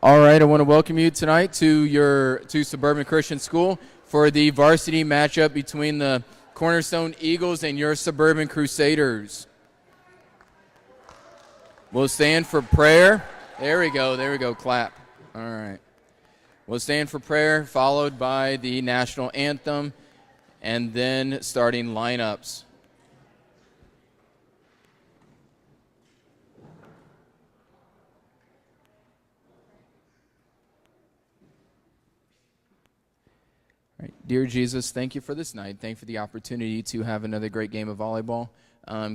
All right, I want to welcome you tonight to Suburban Christian School for the varsity matchup between the Cornerstone Eagles and your Suburban Crusaders. We'll stand for prayer. There we go, clap. All right. We'll stand for prayer, followed by the national anthem, and then starting lineups. Right. Dear Jesus, thank you for this night. Thank you for the opportunity to have another great game of volleyball.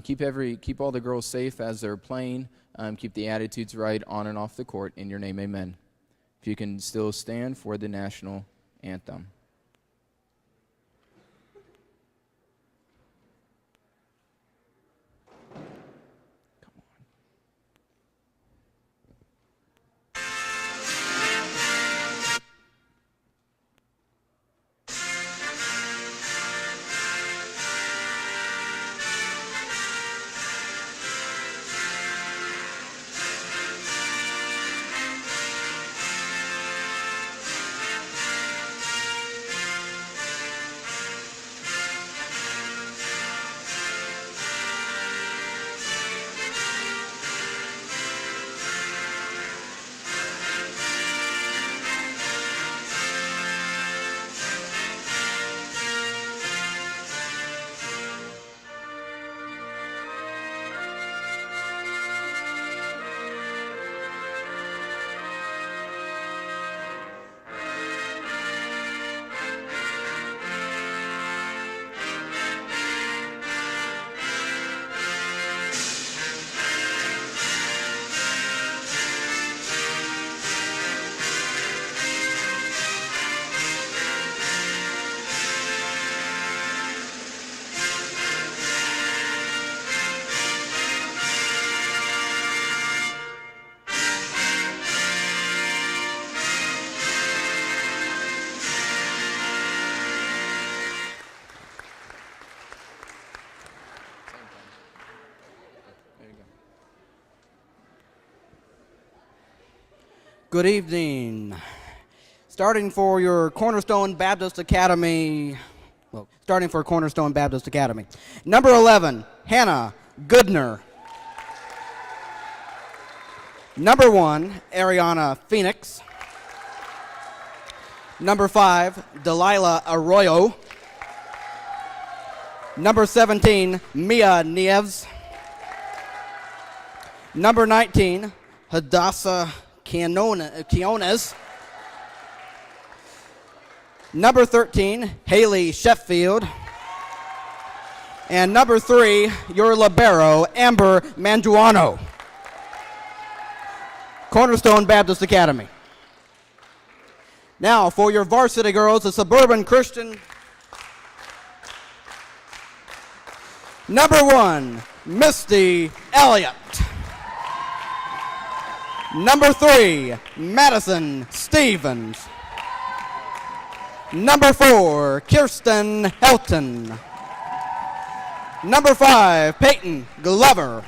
Keep all the girls safe as they're playing. Keep the attitudes right on and off the court. In your name, amen. If you can still stand for the national anthem. Good evening. Starting for Cornerstone Baptist Academy. Number 11, Hannah Goodner. Number 1, Ariana Phoenix. Number 5, Delilah Arroyo. Number 17, Mia Nieves. Number 19, Hadassah Quiones. Number 13, Haley Sheffield. And number 3, your libero, Amber Manduano. Cornerstone Baptist Academy. Now for your varsity girls, the Suburban Christian. Number 1, Misty Elliott. Number 3, Madison Stevens. Number 4, Kirsten Helton. Number 5, Peyton Glover.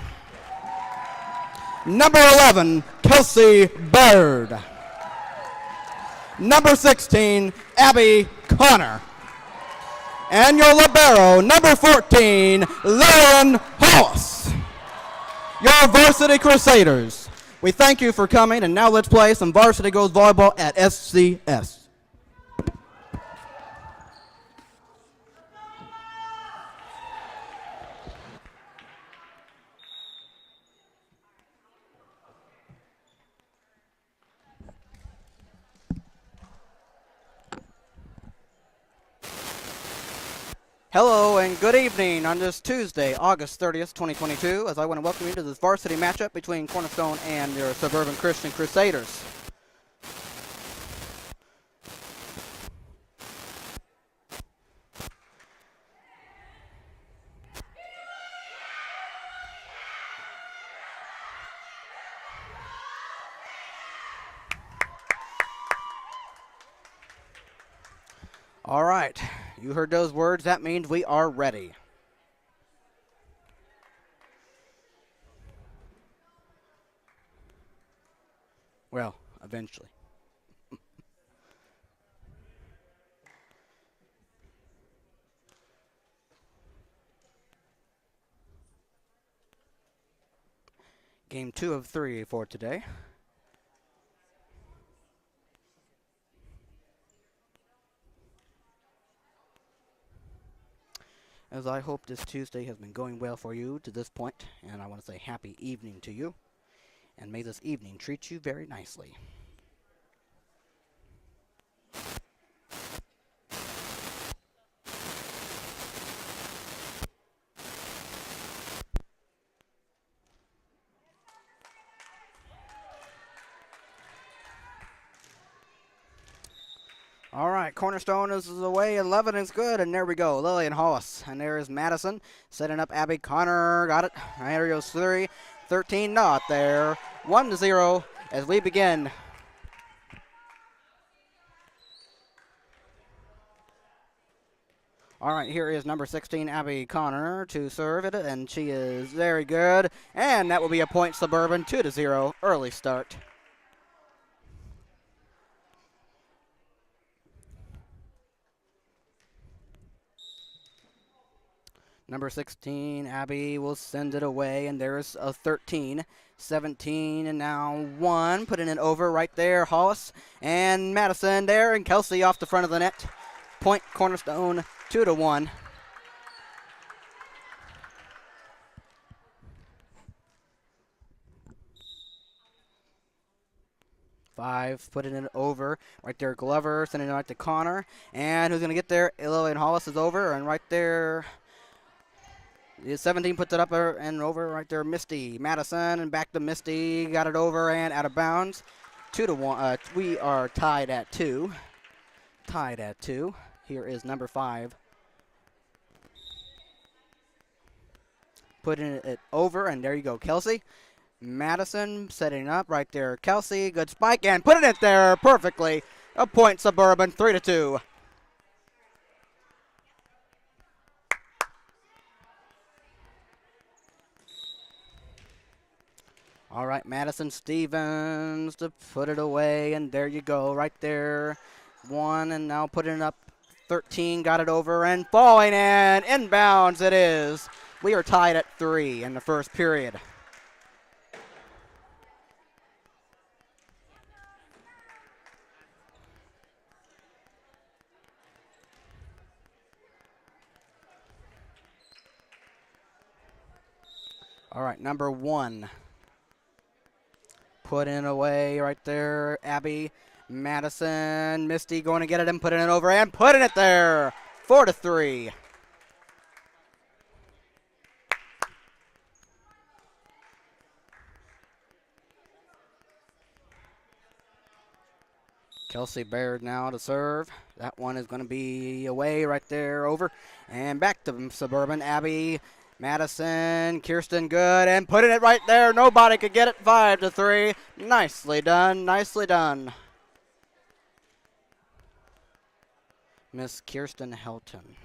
Number 11, Kelsey Bird. Number 16, Abby Connor. And your libero, number 14, Lauren Hollis. Your Varsity Crusaders. We thank you for coming, and now let's play some Varsity Girls Volleyball at SCS. Hello and good evening on this Tuesday, August 30th, 2022, as I want to welcome you to this varsity matchup between Cornerstone and your Suburban Christian Crusaders. All right, you heard those words. That means we are ready. Well, eventually. Game 2 of 3 for today. As I hope this Tuesday has been going well for you to this point, and I want to say happy evening to you, and may this evening treat you very nicely. All right, Cornerstone is away, 11 is good, and there we go, Lillian Hollis. And there is Madison setting up Abby Connor, got it. There goes 3, 13 not there, 1-0 as we begin. All right, here is number 16, Abby Connor, to serve it, and she is very good. And that will be a point, Suburban, 2-0, early start. Number 16, Abby will send it away, and there's a 13, 17, and now 1. Putting it over right there, Hollis and Madison there, and Kelsey off the front of the net. Point, Cornerstone, 2-1. Five, putting it over right there, Glover sending it right to Connor, and who's going to get there? Lillian Hollis is over, and right there, 17 puts it up and over right there, Misty Madison, and back to Misty, got it over and out of bounds. 2-1. We are tied at 2. Tied at 2. Here is number 5. Putting it over, and there you go, Kelsey. Madison setting up right there, Kelsey, good spike, and putting it there perfectly. A point, Suburban, 3-2. All right, Madison Stevens to put it away, and there you go, right there. 1, and now putting it up. 13 got it over and falling, and inbounds it is. We are tied at 3 in the first period. All right, number 1. Putting it away right there, Abby Madison. Misty going to get it and putting it over and putting it there. 4-3. Kelsey Baird now to serve. That one is going to be away right there, over. And back to Suburban. Abby Madison, Kirsten good, and putting it right there. Nobody could get it. 5-3. Nicely done, nicely done. Miss Kirsten Helton.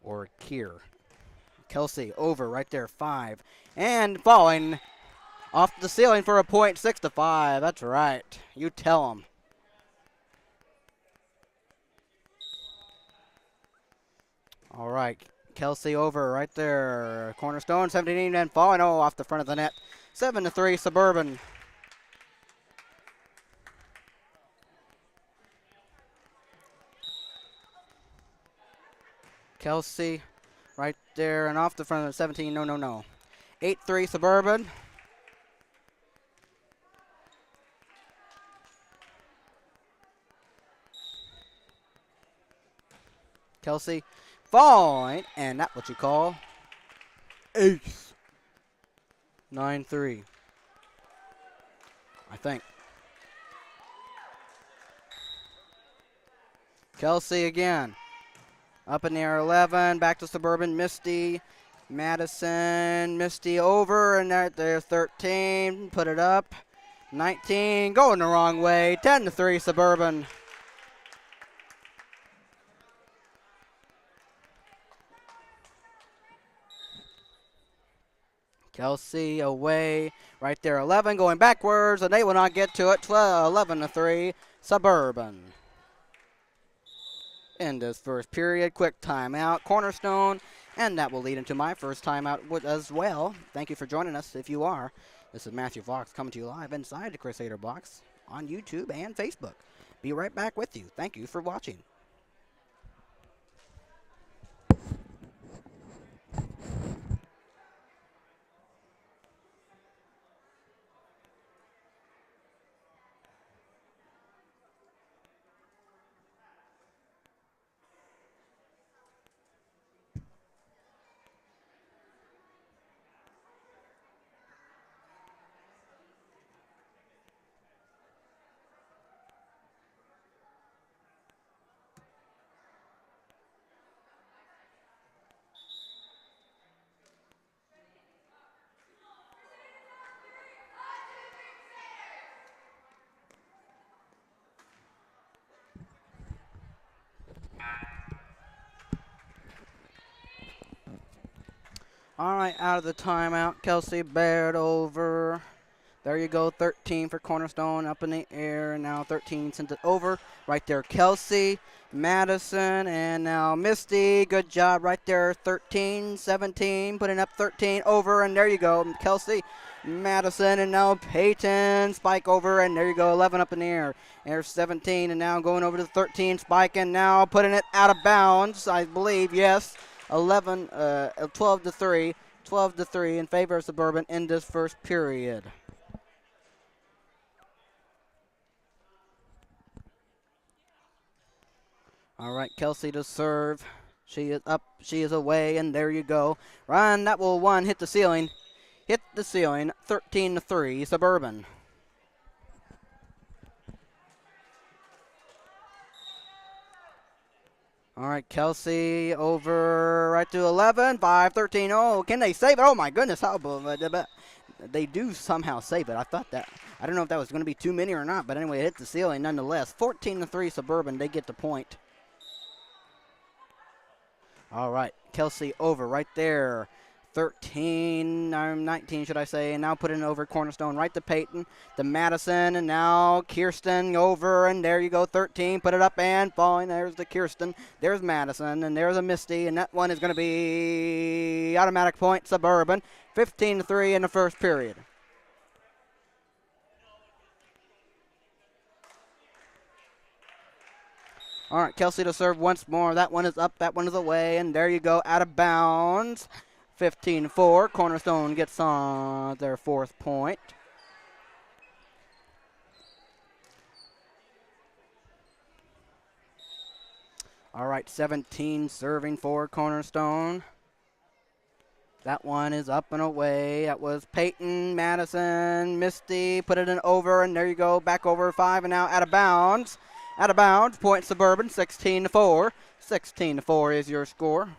Or Kier. Kelsey over right there, 5. And falling off the ceiling for a point, 6-5. That's right. You tell them. All right, Kelsey over right there. Cornerstone, 17, and falling off the front of the net. 7-3, Suburban. Kelsey right there and off the front of the 17. No. 8-3, Suburban. Kelsey falling, and that's what you call ace. 9-3, I think. Kelsey again. Up in the air, 11, back to Suburban, Misty. Madison, Misty over, and there's 13, put it up. 19, going the wrong way, 10-3, Suburban. Kelsey away. Right there, 11 going backwards, and they will not get to it. 12, 11 to 3, Suburban. In this first period, quick timeout, Cornerstone, and that will lead into my first timeout as well. Thank you for joining us if you are. This is Matthew Fox coming to you live inside the Crusader box on YouTube and Facebook. Be right back with you. Thank you for watching. All right, out of the timeout, Kelsey Baird over. There you go, 13 for Cornerstone up in the air, and now 13 sent it over. Right there, Kelsey, Madison, and now Misty. Good job right there, 13, 17, putting up 13 over, and there you go, Kelsey, Madison, and now Peyton, spike over, and there you go, 11 up in the air. There's 17, and now going over to the 13, spike, and now putting it out of bounds, I believe, yes. 12 to 3 in favor of Suburban in this first period. All right, Kelsey to serve. She is up, she is away, and there you go. Run, that will one hit the ceiling. Hit the ceiling, 13 to 3, Suburban. All right, Kelsey over right to 11, 5-13. Oh, can they save it? Oh, my goodness. How they do somehow save it. I don't know if that was going to be too many or not, but anyway, it hit the ceiling nonetheless. 14 to 3, Suburban. They get the point. All right, Kelsey over right there. 19 should I say, and now putting it over Cornerstone right to Peyton, to Madison, and now Kirsten over, and there you go, 13, put it up and falling, there's the Kirsten, there's Madison, and there's a Misty, and that one is going to be automatic point, Suburban, 15 to 3 in the first period. All right, Kelsey to serve once more, that one is up, that one is away, and there you go, out of bounds. 15-4. Cornerstone gets on their fourth point. All right, 17 serving for Cornerstone. That one is up and away. That was Peyton, Madison, Misty, put it in over, and there you go, back over 5, and now out of bounds. Out of bounds, point Suburban, 16-4. 16-4 is your score.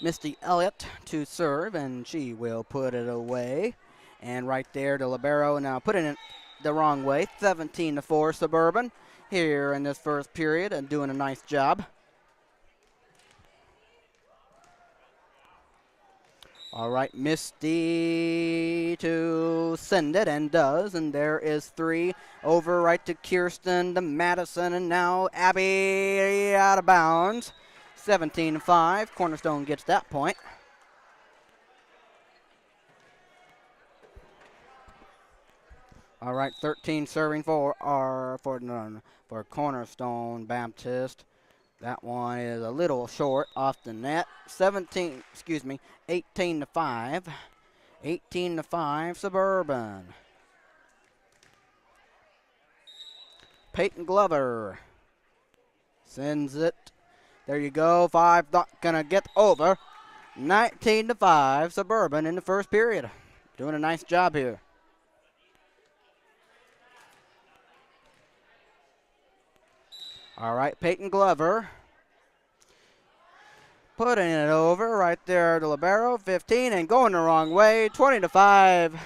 Misty Elliott to serve, and she will put it away. And right there to libero, now putting it the wrong way, 17-4 Suburban here in this first period, and doing a nice job. All right, Misty to send it, and does, and there is 3 over right to Kirsten, to Madison, and now Abby out of bounds. 17-5. Cornerstone gets that point. All right, 13 serving for Cornerstone Baptist. That one is a little short off the net. 18-5. 18-5 Suburban. Peyton Glover sends it. There you go. 5 not gonna get over. 19-5 Suburban in the first period. Doing a nice job here. All right, Peyton Glover putting it over right there to libero, 15, and going the wrong way, 20-5.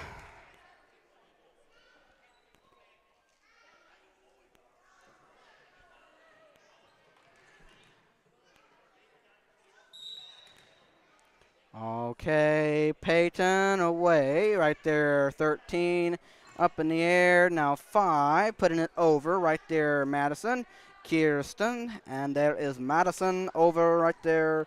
Okay, Peyton away right there, 13 up in the air, now 5, putting it over right there, Madison, Kirsten, and there is Madison over right there,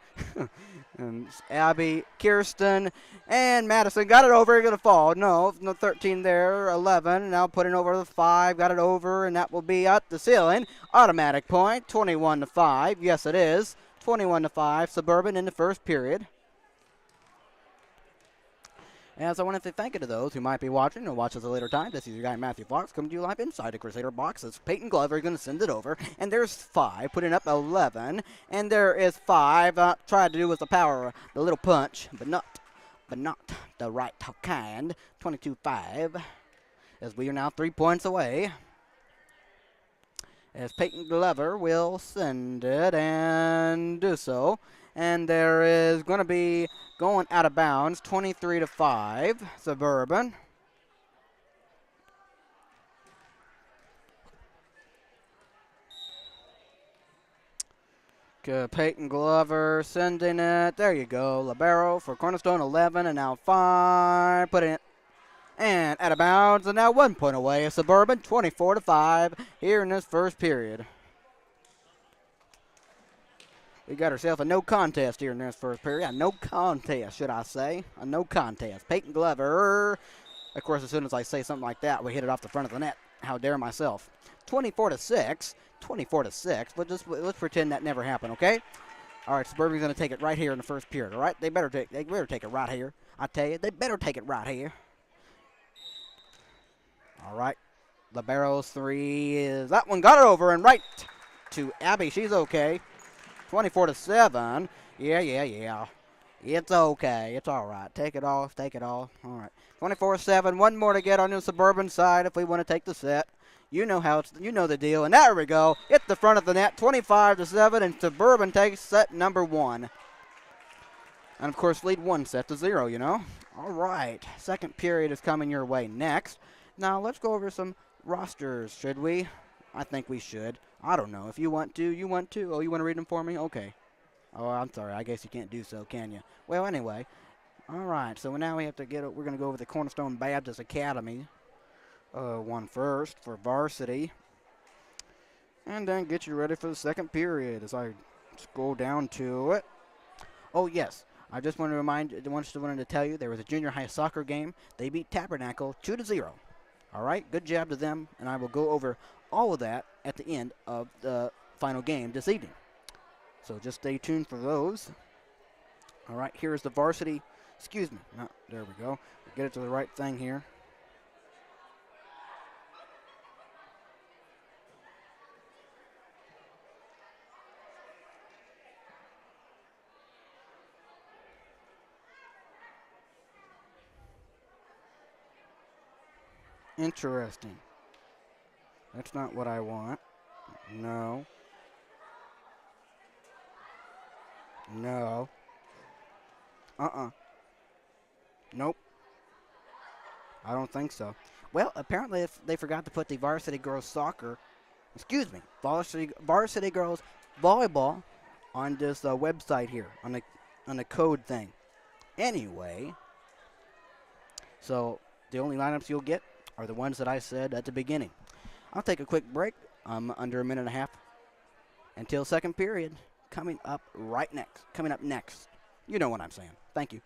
and Abby, Kirsten, and Madison got it over, going to fall, no 13 there, 11, now putting over the 5, got it over, and that will be at the ceiling, automatic point, 21-5, yes it is, 21-5, Suburban in the first period. As I want to say thank you to those who might be watching or watch us at a later time. This is your guy Matthew Fox coming to you live inside the Crusader box. It's Peyton Glover going to send it over. And there's 5, putting up 11. And there is 5. Tried to do with the power, the little punch, but not the right kind. 22-5. As we are now 3 points away. As Peyton Glover will send it and do so. And there is going to be going out of bounds, 23-5, Suburban. Good, Peyton Glover sending it. There you go. Libero for Cornerstone, 11, and now 5. Putting it and out of bounds, and now 1 point away. Suburban, 24-5 here in this first period. We got ourselves a no contest here in this first period. A no contest, should I say. A no contest. Peyton Glover. Of course, as soon as I say something like that, we hit it off the front of the net. How dare myself. 24-6. 24-6. But let's pretend that never happened, okay? All right, Suburban's going to take it right here in the first period, all right? They better take it right here. I tell you, they better take it right here. All right. Libero's 3 is... That one got it over and right to Abby. She's okay. 24-7. Yeah. It's okay. It's all right. Take it off. All right. 24-7. One more to get on the Suburban side if we want to take the set. You know the deal. And there we go. Hit the front of the net. 25-7, and Suburban takes set number 1. And of course, lead 1-0. You know. All right. Second period is coming your way next. Now let's go over some rosters, should we? I think we should. I don't know. If you want to, you want to. Oh, you want to read them for me? Okay. Oh, I'm sorry. I guess you can't do so, can you? Well, anyway. All right. So now we have to we're going to go over the Cornerstone Baptist Academy one first for Varsity. And then get you ready for the second period as I scroll down to it. Oh, yes. I just wanted to tell you there was a junior high soccer game. They beat Tabernacle 2-0. All right. Good job to them. And I will go over all of that at the end of the final game this evening. So just stay tuned for those. All right, here's the Varsity. Excuse me. No, there we go. Get it to the right thing here. Interesting. That's not what I want. No. Nope. I don't think so. Well, apparently they forgot to put the varsity girls soccer, varsity girls volleyball on this website here, on the code thing. Anyway, so the only lineups you'll get are the ones that I said at the beginning. I'll take a quick break. I'm under a minute and a half until second period. Coming up next. You know what I'm saying. Thank you.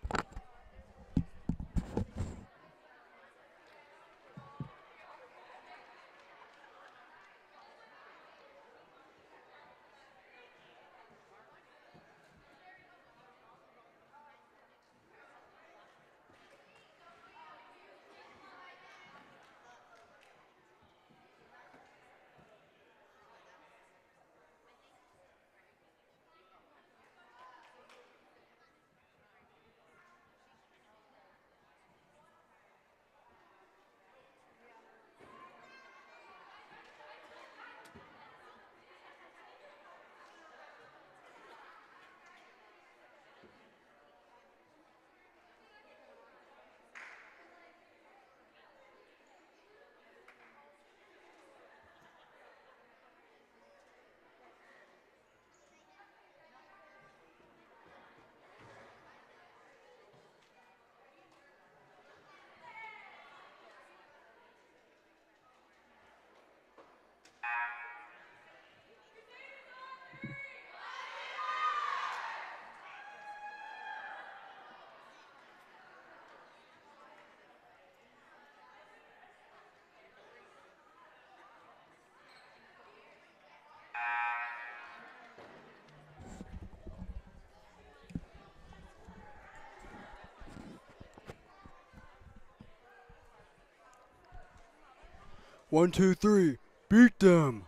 1, 2, 3. Beat them.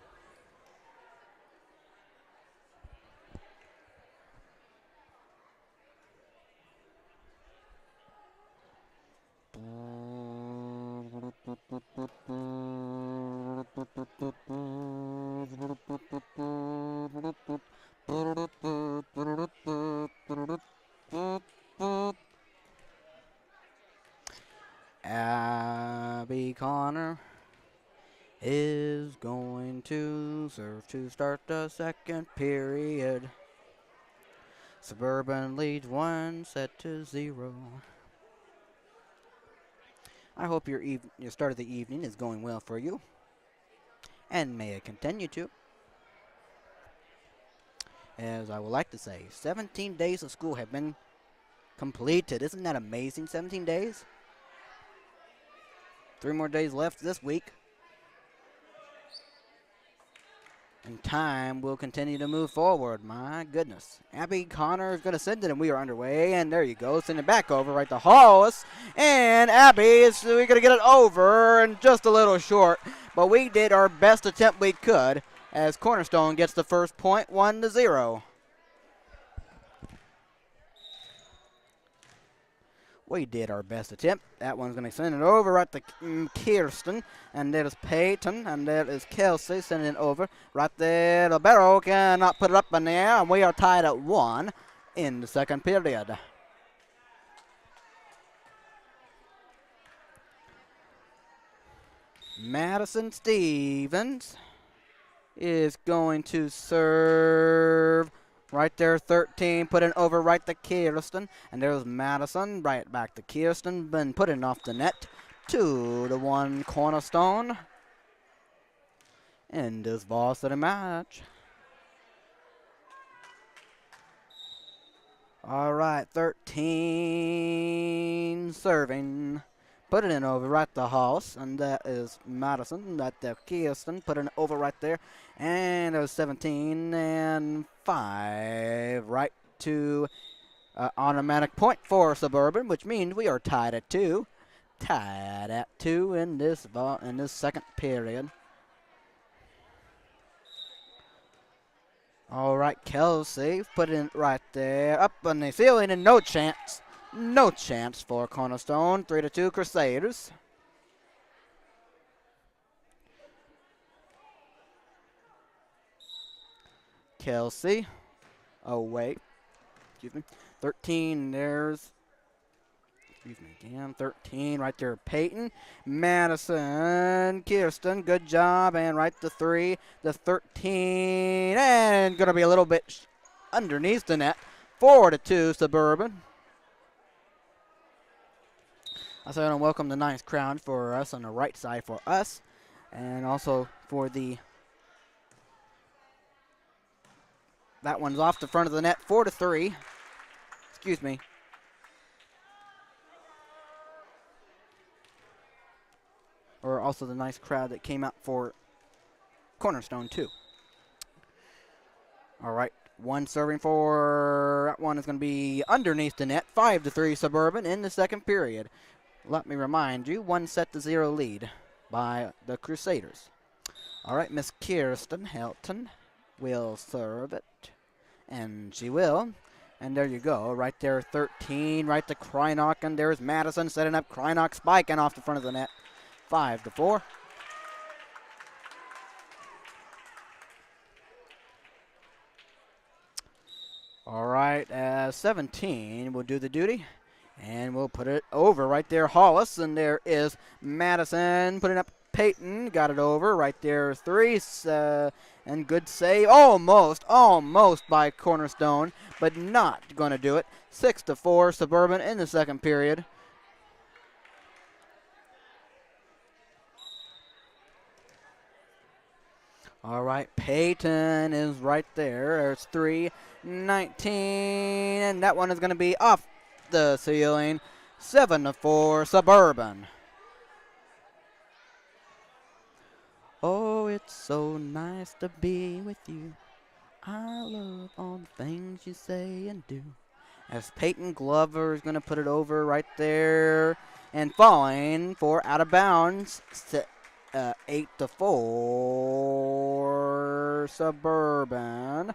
Abby Connor is going to serve to start the second period. Suburban leads 1-0. I hope your start of the evening is going well for you, and may it continue to. As I would like to say, 17 days of school have been completed. Isn't that amazing? 17 days? 3 more days left this week. And time will continue to move forward. My goodness. Abby Connor is going to send it, and we are underway. And there you go. Send it back over right to Hollis. And Abby is going to get it over and just a little short. But we did our best attempt we could as Cornerstone gets the first point, 1-0. We did our best attempt. That one's going to send it over right to Kirsten. And that is Peyton. And that is Kelsey sending it over. Right there, Libero cannot put it up in the air. And we are tied at 1 in the second period. Madison Stevens is going to serve. Right there, 13, put it over right to Kirsten. And there's Madison, right back to Kirsten, been putting off the net. 2-1 Cornerstone. In this varsity match. All right, 13 serving. Put it in over right to House, and that is Madison. Right there, Kirsten, put it over right there. And it was 17 and 5 right to automatic point for Suburban, which means we are tied at 2. Tied at 2 in this second period. All right, Kelsey, put it right there, up on the ceiling, and no chance. No chance for Cornerstone. 3-2 Crusaders. Kelsey. Oh, wait. Excuse me. 13, there's. Excuse me again. 13 right there. Peyton. Madison. Kirsten. Good job. And right to 3. The 13. And going to be a little bit underneath the net. 4-2 Suburban. I want to welcome the nice crowd for us on the right side for us. And also for the. That one's off the front of the net. 4-3. Excuse me. Or also the nice crowd that came out for Cornerstone, too. All right. One serving for. That one is going to be underneath the net. 5-3 Suburban in the second period. Let me remind you, 1-0 lead by the Crusaders. All right, Miss Kirsten Helton will serve it, and she will. And there you go, right there, 13, right to Krynock, and there's Madison setting up Krynock, spiking off the front of the net, 5-4. All right, 17 will do the duty. And we'll put it over right there, Hollis. And there is Madison putting up Peyton. Got it over right there, 3. And good save. Almost by Cornerstone, but not going to do it. 6-4 Suburban in the second period. All right, Peyton is right there. There's 3, 19. And that one is going to be off the ceiling. 7-4 Suburban. Oh, it's so nice to be with you. I love all the things you say and do. As Peyton Glover is going to put it over right there. And falling for out of bounds. 8-4 Suburban.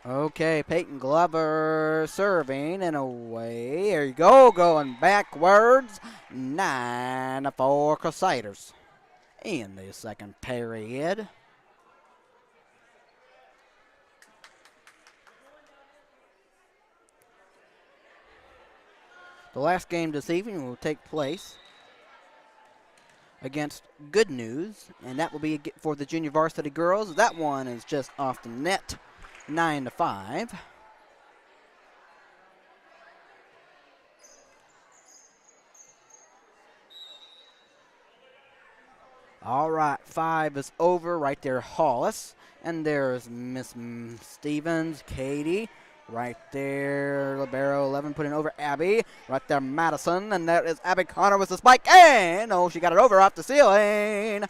Okay, Peyton Glover serving and away. There you go, going backwards. 9-4 Crusaders in the second period. The last game this evening will take place against Good News, and that will be for the junior varsity girls. That one is just off the net, 9-5. All right, 5 is over right there, Hollis. And there's Miss Stevens, Katie. Right there, libero 11 putting over Abby. Right there, Madison. And that is Abby Connor with the spike. And, oh, she got it over off the ceiling.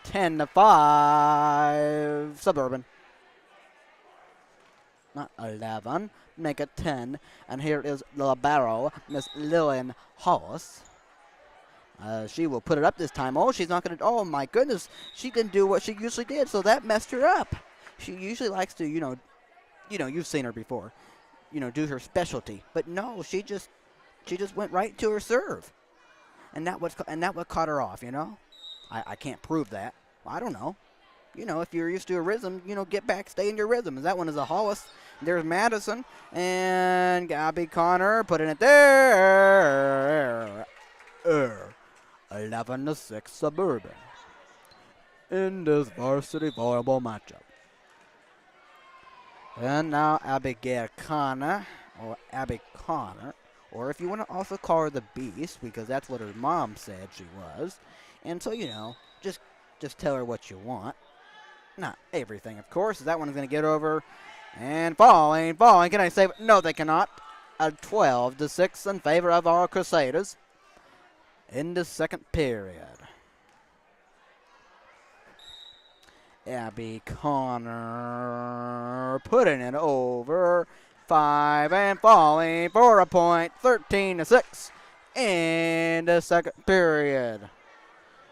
10-5, Suburban. Not 11. Make it 10. And here is the libero, Miss Lillian Hollis. She will put it up this time. Oh, she's not going to. Oh, my goodness. She didn't do what she usually did, so that messed her up. She usually likes to, you've seen her before, do her specialty. But no, she just went right to her serve. And that what caught her off, I can't prove that. I don't know. If you're used to a rhythm, get back, stay in your rhythm. And that one is a Hollis. There's Madison. And Abby Connor putting it there. 11-6 Suburban in this varsity volleyball matchup. And now Abigail Connor, or Abby Connor, or if you want to also call her the Beast, because that's what her mom said she was. And so, just tell her what you want. Not everything, of course. That one is going to get over and falling. Can I save it? No, they cannot. A 12-6 in favor of our Crusaders in the second period. Abby Connor putting it over. 5 and falling for a point. 13-6 in the second period.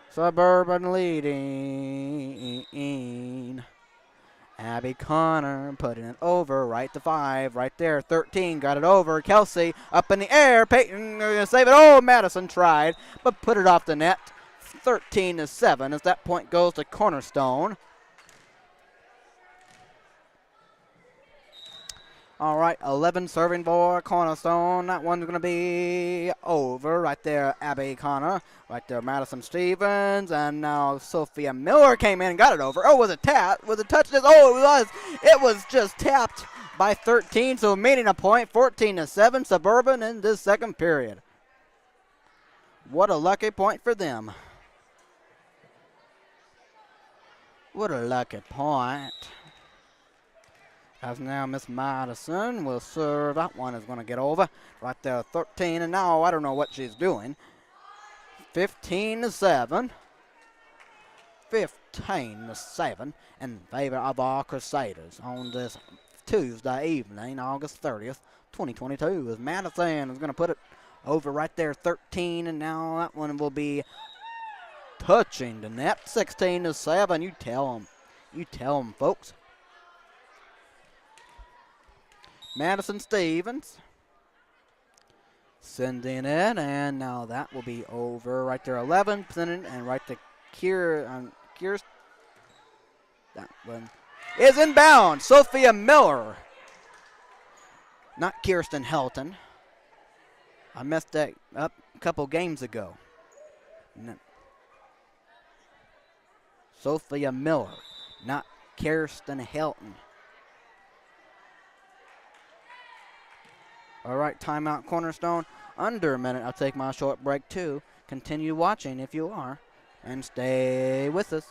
Suburban leading. Abby Connor putting it over. Right to 5. Right there. 13 got it over. Kelsey up in the air. Peyton going to save it. Oh, Madison tried, but put it off the net. 13-7 as that point goes to Cornerstone. All right, 11 serving for Cornerstone. That one's going to be over. Right there, Abby Connor. Right there, Madison Stevens. And now Sophia Miller came in and got it over. Oh, was it tapped? Was it touched? Oh, it was. It was just tapped by 13, so meaning a point. 14-7, Suburban in this second period. What a lucky point for them. What a lucky point. As now Miss Madison will serve. That one is going to get over. Right there, 13. And now I don't know what she's doing. 15-7. 15-7 in favor of our Crusaders on this Tuesday evening, August 30th, 2022. As Madison is going to put it over right there, 13. And now that one will be touching the net. 16-7. You tell them. You tell them, folks. Madison Stevens sending it, and now that will be over right there. 11 and right to Kirsten. That one is inbound. Sophia Miller, not Kirsten Helton. I messed that up a couple games ago. No. Sophia Miller, not Kirsten Helton. All right, timeout Cornerstone. Under a minute, I'll take my short break too. Continue watching if you are, and stay with us.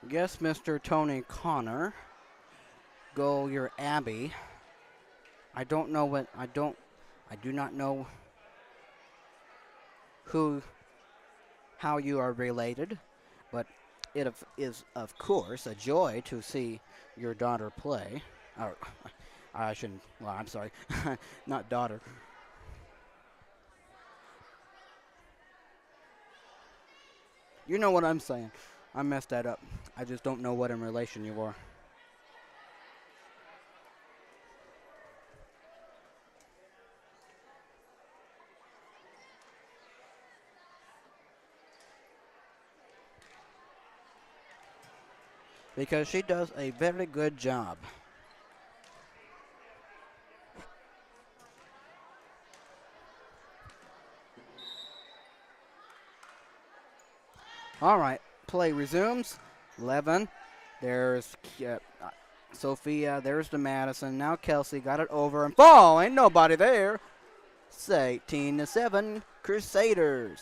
Guess Mr. Tony Connor. Goal, your Abby. I do not know how you are related, but it is of course a joy to see your daughter play. Or, I shouldn't, well, I'm sorry, not daughter. You know what I'm saying. I messed that up. I just don't know what in relation you are. Because she does a very good job. All right, play resumes. 11. There's Sophia. There's the Madison. Now Kelsey got it over and ball. Ain't nobody there. It's 18-7 Crusaders.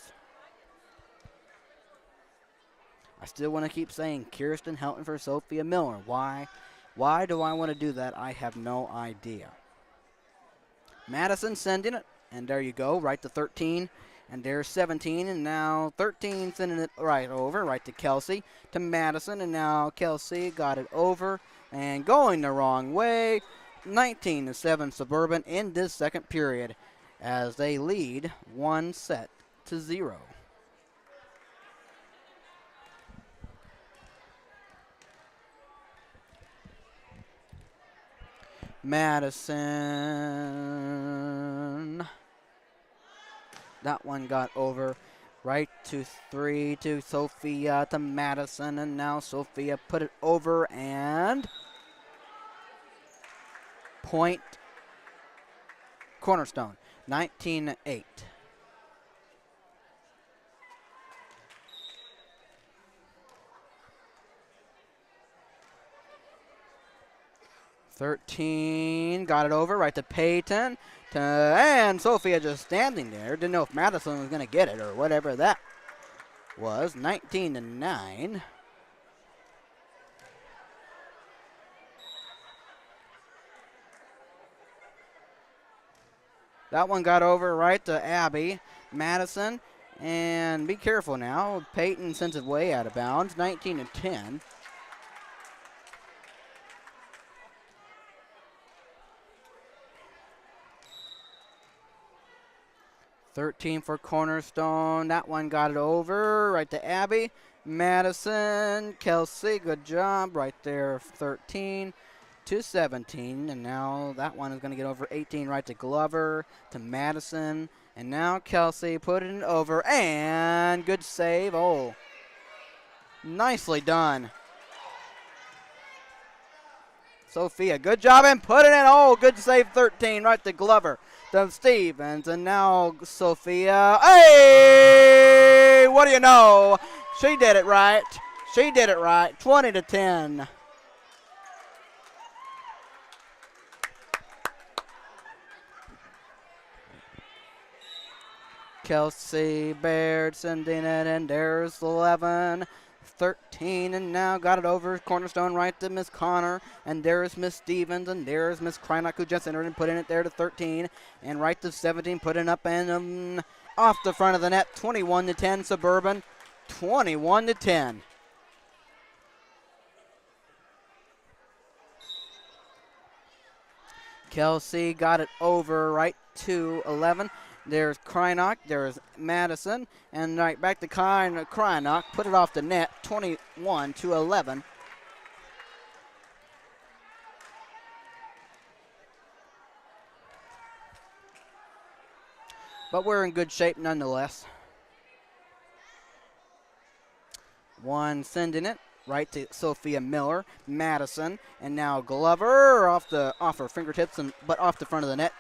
I still want to keep saying Kirsten Helton for Sophia Miller. Why? Why do I want to do that? I have no idea. Madison sending it, and there you go, right to 13. And there's 17, and now 13 sending it right over, right to Kelsey, to Madison, and now Kelsey got it over and going the wrong way. 19-7 Suburban in this second period as they lead 1-0. Madison. That one got over right to 3 to Sophia to Madison, and now Sophia put it over and point Cornerstone, 19-8. Got it over right to Peyton. And Sophia just standing there. Didn't know if Madison was going to get it or whatever that was. 19-9. That one got over right to Abby. Madison. And be careful now. Peyton sends it way out of bounds. 19-10. 13 for Cornerstone. That one got it over right to Abby. Madison, Kelsey, good job right there. 13 to 17. And now that one is going to get over 18 right to Glover, to Madison. And now Kelsey putting it over. And good save. Oh, nicely done. Sophia, good job and put it in. Oh, good save, 13, right to Glover, to Stevens, and now Sophia. Hey, what do you know? She did it right. She did it right, 20-10. Kelsey Baird sending it, and there's 11. 13, and now got it over Cornerstone right to Miss Connor, and there's Miss Stevens, and there's Miss Krynock who just entered and put in it there to 13, and right to 17, putting up and off the front of the net. 21-10 Suburban, 21-10. Kelsey got it over right to 11. There's Krynock, there's Madison, and right back to Krynock, put it off the net, 21-11. But we're in good shape nonetheless. One sending it right to Sophia Miller, Madison, and now Glover off her fingertips, but off the front of the net,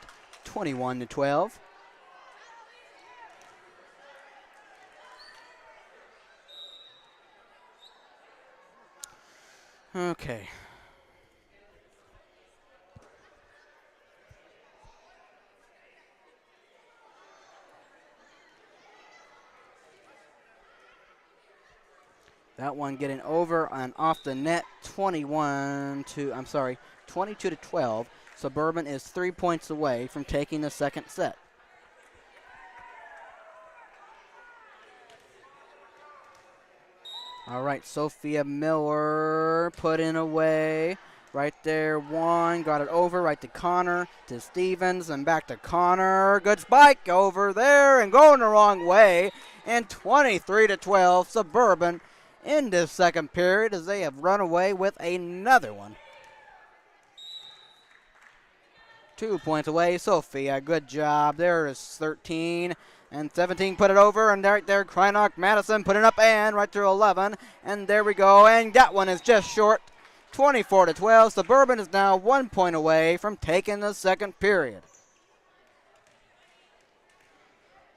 21-12. Okay. That one getting over and off the net, 22 to 12. Suburban is 3 points away from taking the second set. All right, Sophia Miller putting away. Right there, one, got it over, right to Connor, to Stevens, and back to Connor. Good spike over there and going the wrong way. And 23 to 12, Suburban in this second period as they have run away with another one. 2 points away, Sophia, good job. There is 13. And 17 put it over, and right there, Kreinock Madison put it up and right to 11. And there we go, and that one is just short. 24 to 12. Suburban is now 1 point away from taking the second period.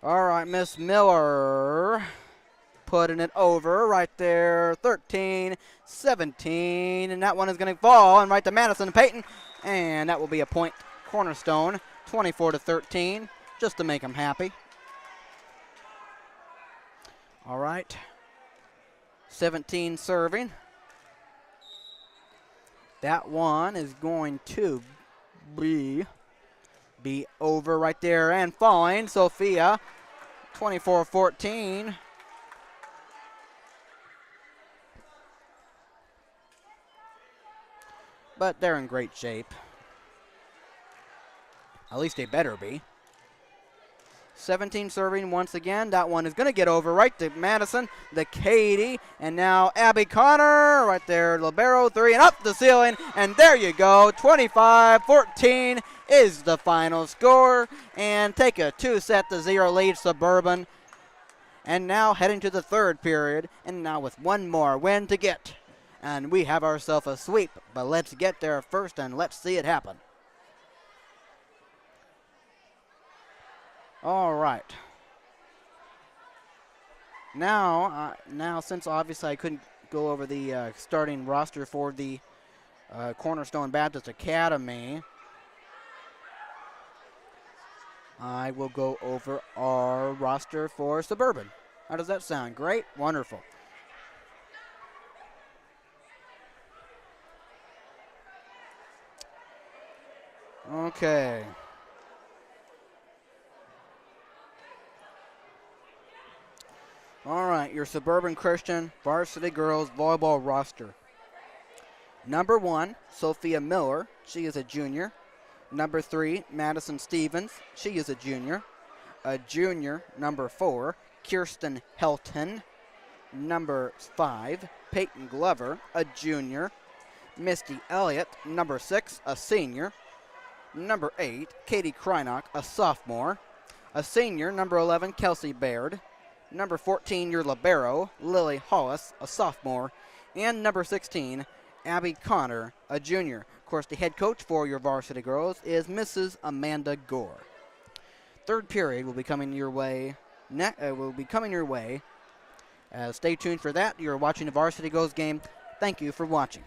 All right, Miss Miller putting it over right there. 13, 17, and that one is going to fall, and right to Madison and Peyton. And that will be a point. Cornerstone, 24 to 13, just to make them happy. All right, 17 serving. That one is going to be over right there and falling. Sophia, 24-14. But they're in great shape. At least they better be. 17 serving once again. That one is going to get over right to Madison, the Katie, and now Abby Connor right there. Libero 3 and up the ceiling, and there you go. 25-14 is the final score, and take a 2-0 lead Suburban. And now heading to the third period, and now with one more win to get. And we have ourselves a sweep, but let's get there first and let's see it happen. All right. Now, since obviously I couldn't go over the starting roster for the Cornerstone Baptist Academy, I will go over our roster for Suburban. How does that sound? Great? Wonderful. Okay. All right, your Suburban Christian Varsity Girls Volleyball roster. Number 1, Sophia Miller. She is a junior. Number 3, Madison Stevens. She is a junior. A junior, number 4, Kirsten Helton. Number 5, Peyton Glover, a junior. Misty Elliott, number 6, a senior. Number 8, Katie Kreinock, a sophomore. A senior, number 11, Kelsey Baird. Number 14, your libero, Lily Hollis, a sophomore. And number 16, Abby Connor, a junior. Of course, the head coach for your varsity girls is Mrs. Amanda Gore. Third period will be coming your way. Stay tuned for that. You're watching the Varsity Girls game. Thank you for watching.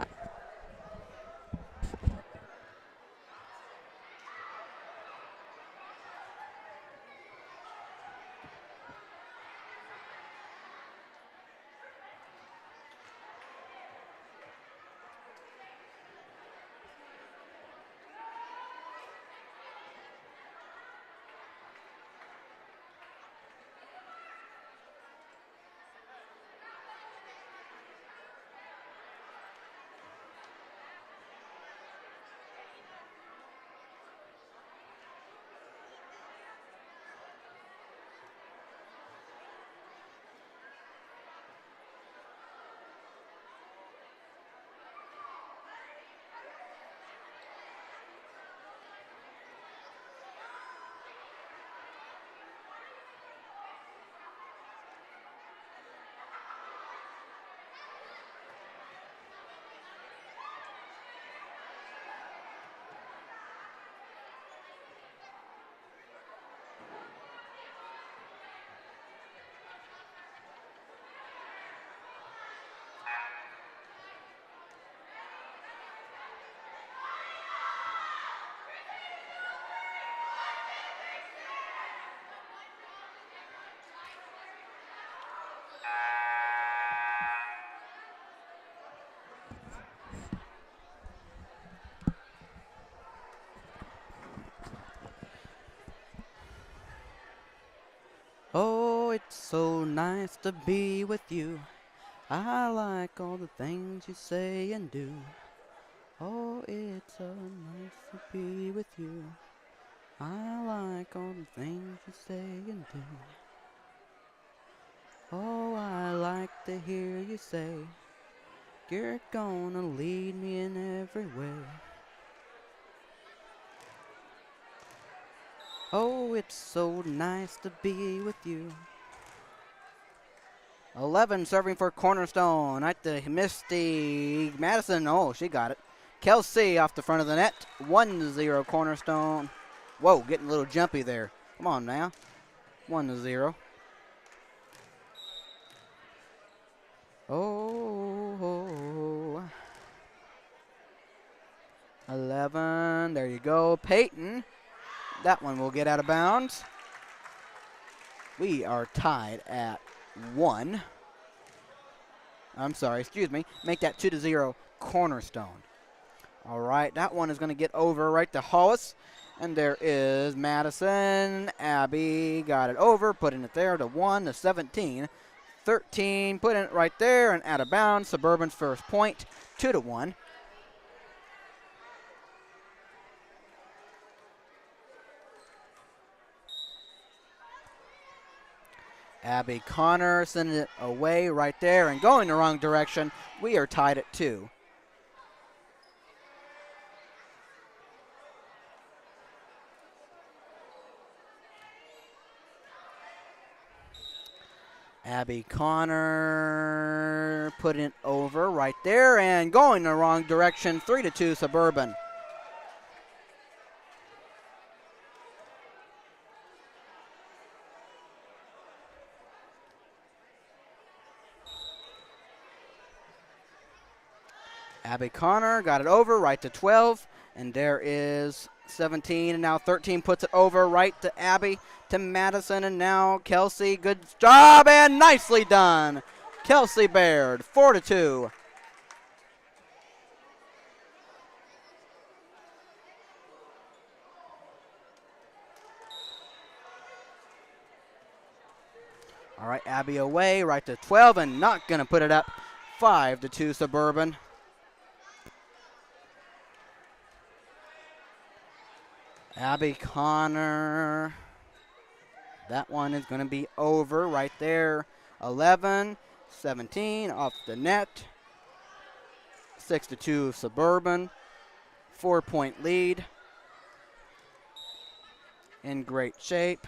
Oh, it's so nice to be with you. I like all the things you say and do. Oh, it's so nice to be with you. I like all the things you say and do. Oh, I like to hear you say you're gonna lead me in every way. Oh, it's so nice to be with you. 11 serving for Cornerstone at the Misty Madison. Oh, she got it. Kelsey off the front of the net. 1-0 Cornerstone. Whoa, getting a little jumpy there. Come on now. 1-0. Oh, 11. There you go. Peyton. That one will get out of bounds. We are tied at 1. I'm sorry, excuse me. Make that 2-0 Cornerstone. All right, that one is going to get over right to Hollis. And there is Madison. Abby got it over, putting it there to 1 to 17. 13, putting it right there and out of bounds. Suburban's first point, 2-1. Abby Connor sending it away right there and going the wrong direction. We are tied at 2. Abby Connor putting it over right there and going the wrong direction. 3-2 Suburban. Abby Connor got it over right to 12, and there is 17, and now 13 puts it over right to Abby, to Madison, and now Kelsey. Good job and nicely done. Kelsey Baird, 4-2. All right, Abby away right to 12, and not going to put it up. 5-2 Suburban. Abby Connor. That one is going to be over right there. 11, 17 off the net. 6-2 Suburban. 4-point lead. In great shape.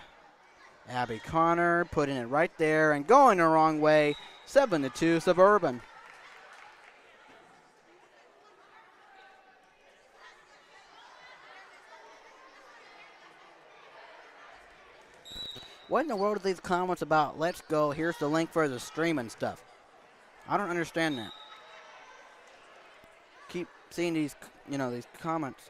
Abby Connor putting it right there and going the wrong way. 7-2 Suburban. What in the world are these comments about? Let's go. Here's the link for the stream and stuff. I don't understand that. Keep seeing these, these comments.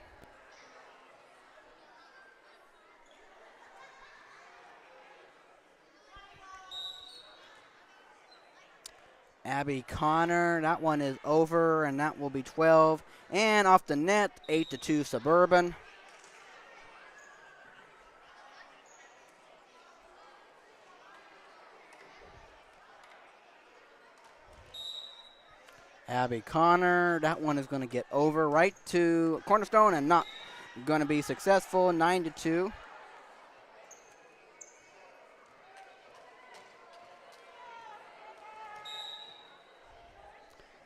Abby Connor, that one is over, and that will be 12. And off the net, 8-2 Suburban. Abby Connor, that one is going to get over right to Cornerstone and not going to be successful, 9-2.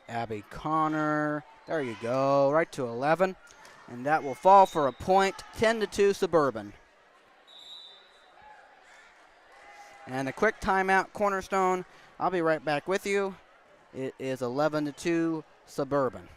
Abby Connor, there you go, right to 11. And that will fall for a point, 10-2 Suburban. And a quick timeout, Cornerstone. I'll be right back with you. It is 11-2 Suburban.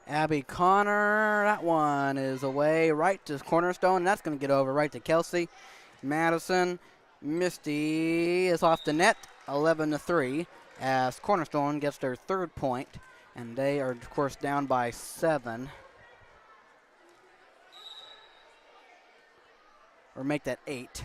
Abby Connor, that one is away right to Cornerstone, and that's going to get over right to Kelsey. Madison, Misty is off the net, 11-3, as Cornerstone gets their third point, and they are, of course, down by 7. Or make that 8.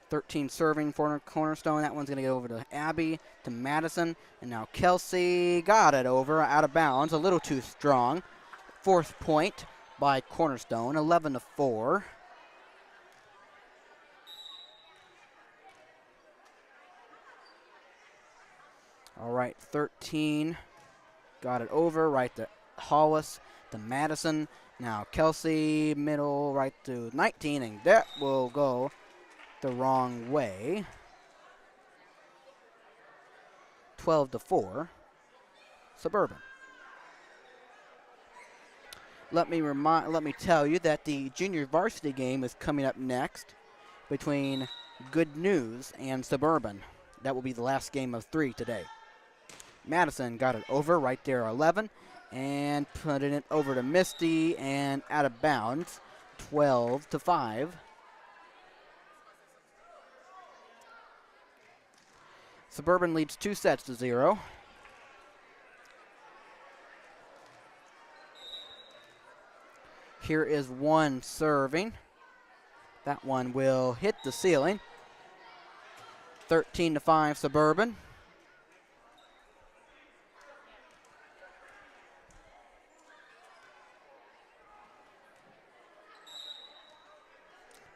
13 serving for Cornerstone. That one's going to get over to Abby, to Madison. And now Kelsey got it over, out of bounds, a little too strong. Fourth point by Cornerstone, 11-4. All right, 13 got it over, right to Hollis, to Madison. Now Kelsey, middle, right to 19, and that will go the wrong way. 12-4, Suburban. Let me tell you that the junior varsity game is coming up next between Good News and Suburban. That will be the last game of 3 today. Madison got it over right there, 11, and putting it over to Misty and out of bounds, 12-5. Suburban leads 2-0. Here is one serving. That one will hit the ceiling. 13-5 Suburban.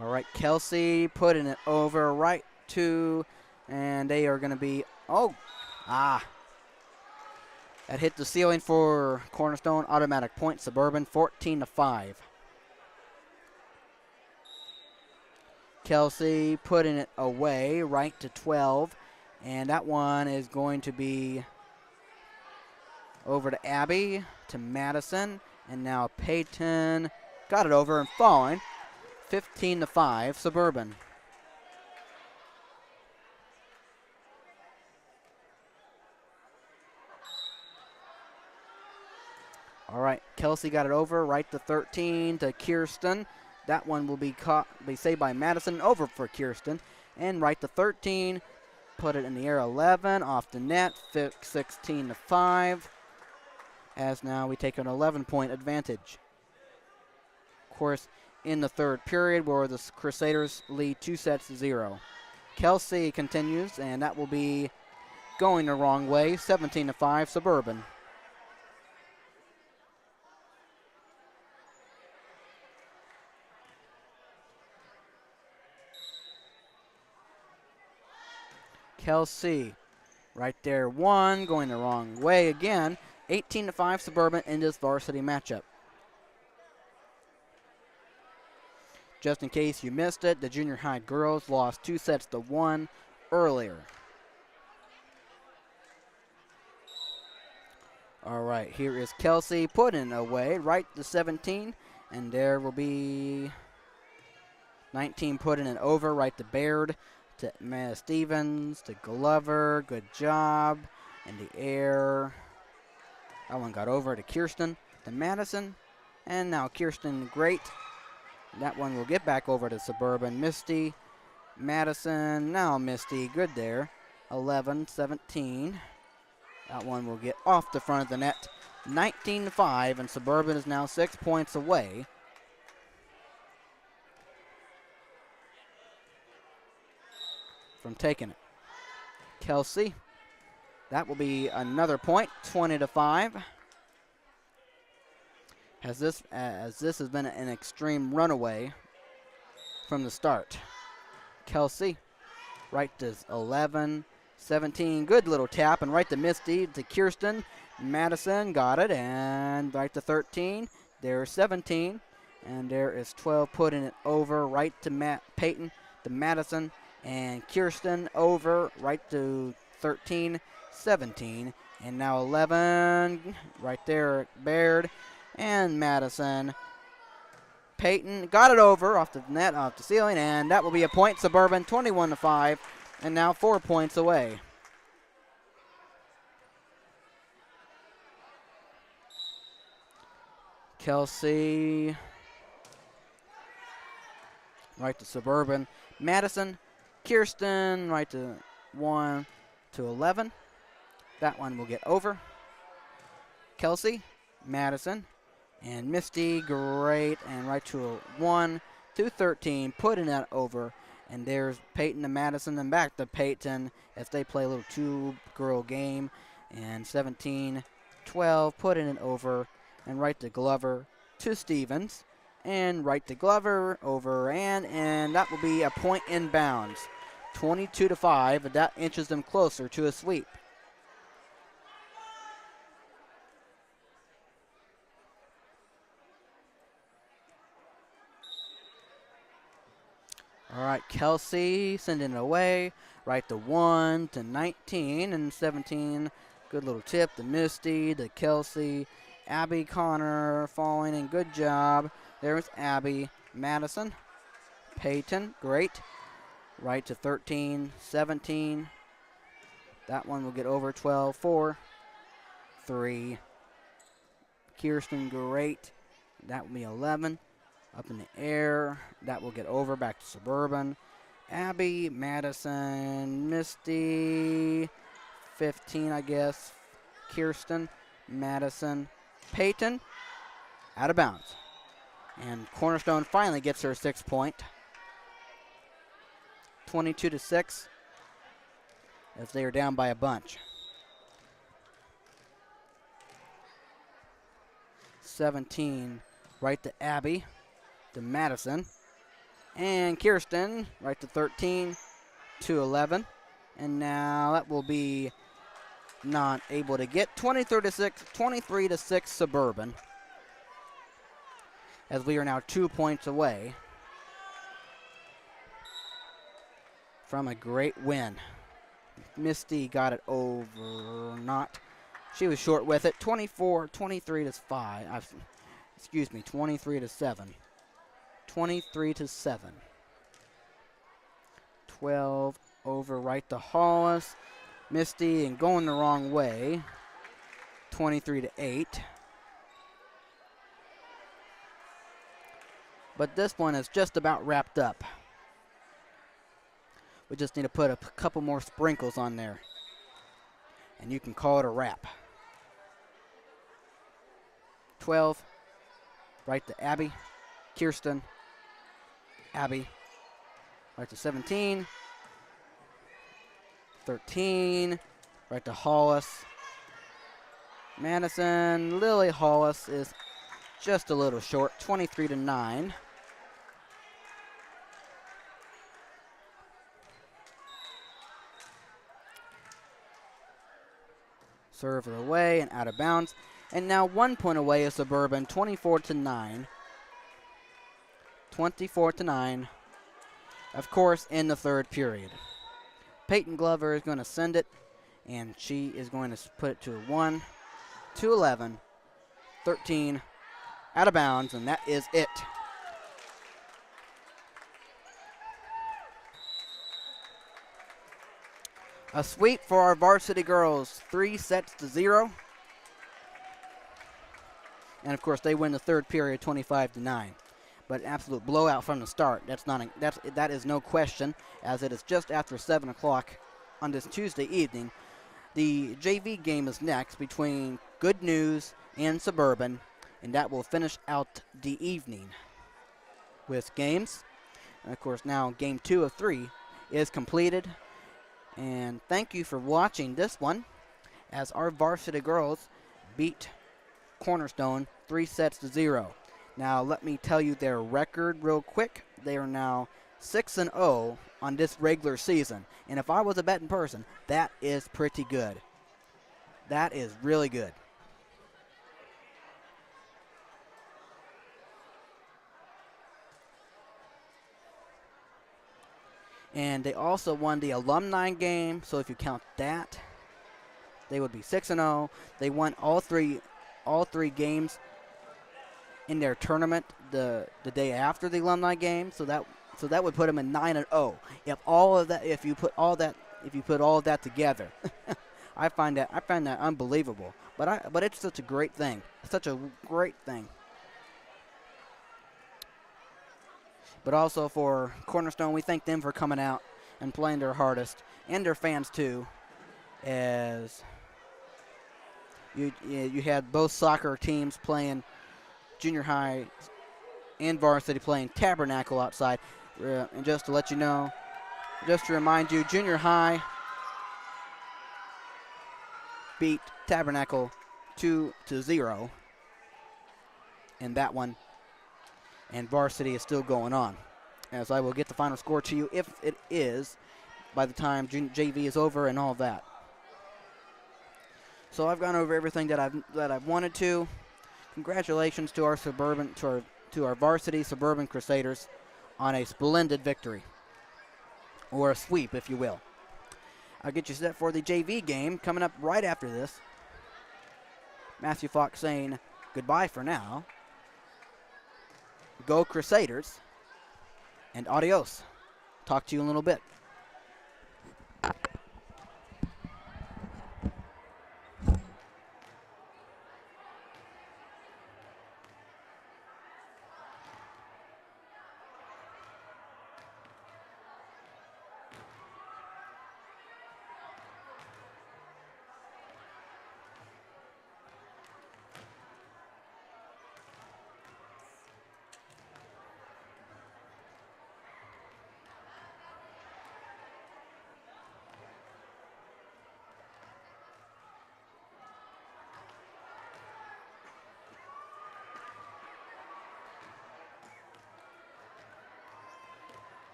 All right, Kelsey putting it over right to, and they are going to be, that hit the ceiling for Cornerstone. Automatic point, Suburban, 14-5. Kelsey putting it away right to 12, and that one is going to be over to Abby, to Madison, and now Peyton got it over and falling. 15-5, Suburban. All right, Kelsey got it over right to 13 to Kirsten. That one will be saved by Madison, over for Kirsten. And right to 13, put it in the air, 11, off the net, 16-5. As now we take an 11-point advantage. Of course, in the third period, where the Crusaders lead 2-0. Kelsey continues, and that will be going the wrong way, 17-5, Suburban. Kelsey, right there, 1, going the wrong way again, 18-5, Suburban in this varsity matchup. Just in case you missed it, the junior high girls lost 2-1 earlier. All right, here is Kelsey putting away right to 17, and there will be 19 putting it over right to Baird, to Stevens, to Glover. Good job in the air. That one got over to Kirsten, to Madison, and now Kirsten, great. That one will get back over to Suburban. Misty, Madison, now Misty, good there. 11-17. That one will get off the front of the net. 19-5, and Suburban is now 6 points away from taking it. Kelsey, that will be another point, 20-5. As this has been an extreme runaway from the start. Kelsey, right to 11, 17, good little tap, and right to Misty, to Kirsten. Madison got it, and right to 13, there's 17, and there is 12 putting it over right to Peyton, to Madison, and Kirsten over right to 13, 17, and now 11, right there, Baird, and Madison. Peyton got it over off the net, off the ceiling, and that will be a point. Suburban 21-5, and now 4 points away. Kelsey. Right to Suburban. Madison. Kirsten. Right to 1 to 11. That one will get over. Kelsey. Madison. And Misty. Great. And right to a 1 to 13. Putting that over. And there's Peyton and Madison. And back to Peyton as they play a little two-girl game. And 17-12. Putting it over. And right to Glover to Stevens. And right to Glover, over and that will be a point inbounds. 22-5, and that inches them closer to a sweep. All right, Kelsey sending it away. Right to 1 to 19 and 17. Good little tip to Misty, to Kelsey. Abby Connor falling in, good job. There's Abby. Madison. Peyton, great. Right to 13, 17. That one will get over 12, 4, 3. Kirsten, great. That will be 11. Up in the air. That will get over, back to Suburban. Abby, Madison, Misty, 15, I guess. Kirsten, Madison, Peyton, out of bounds. And Cornerstone finally gets her 6 point. 22-6 as they are down by a bunch. 17 right to Abby, to Madison. And Kirsten right to 13 to 11. And now that will be not able to get 23-6 Suburban. As we are now 2 points away from a great win. Misty got it over, not. She was short with it. 23 to 5. Excuse me, 23 to 7. 23 to 7. 12 over right to Hollis. Misty and going the wrong way. 23 to 8. But this one is just about wrapped up. We just need to put a couple more sprinkles on there. And you can call it a wrap. 12. Right to Abby. Kirsten. Abby. Right to 17. 13. Right to Hollis. Madison. Lily Hollis is just a little short. 23 to 9. Serve it away and out of bounds. And now 1 point away is Suburban, 24 to 9. 24 to 9. Of course, in the third period. Peyton Glover is going to send it, and she is going to put it to 1, to 11, 13, out of bounds, and that is it. A sweep for our varsity girls, 3-0. And of course, they win the third period, 25 to 9. But an absolute blowout from the start. That is no question, as it is just after 7 o'clock on this Tuesday evening. The JV game is next between Good News and Suburban, and that will finish out the evening with games. And of course, now game 2 of 3 is completed. And thank you for watching this one as our varsity girls beat Cornerstone 3-0. Now let me tell you their record real quick. They are now 6-0 on this regular season. And if I was a betting person, that is pretty good. That is really good. And they also won the alumni game, so if you count that, they would be 6-0. They won all three games in their tournament the day after the alumni game, so that would put them in 9-0. If you put all of that together, I find that unbelievable. But it's such a great thing. Such a great thing but also for Cornerstone. We thank them for coming out and playing their hardest, and their fans too, as you had both soccer teams playing, junior high and varsity playing Tabernacle outside. And just to let you know, just to remind you, junior high beat Tabernacle 2-0 in that one, and varsity is still going on. As I will get the final score to you if it is by the time JV is over and all that. So I've gone over everything that I've wanted to. Congratulations to our Suburban, to our varsity Suburban Crusaders on a splendid victory, or a sweep, if you will. I'll get you set for the JV game coming up right after this. Matthew Fox saying goodbye for now. Go Crusaders, and adios. Talk to you in a little bit.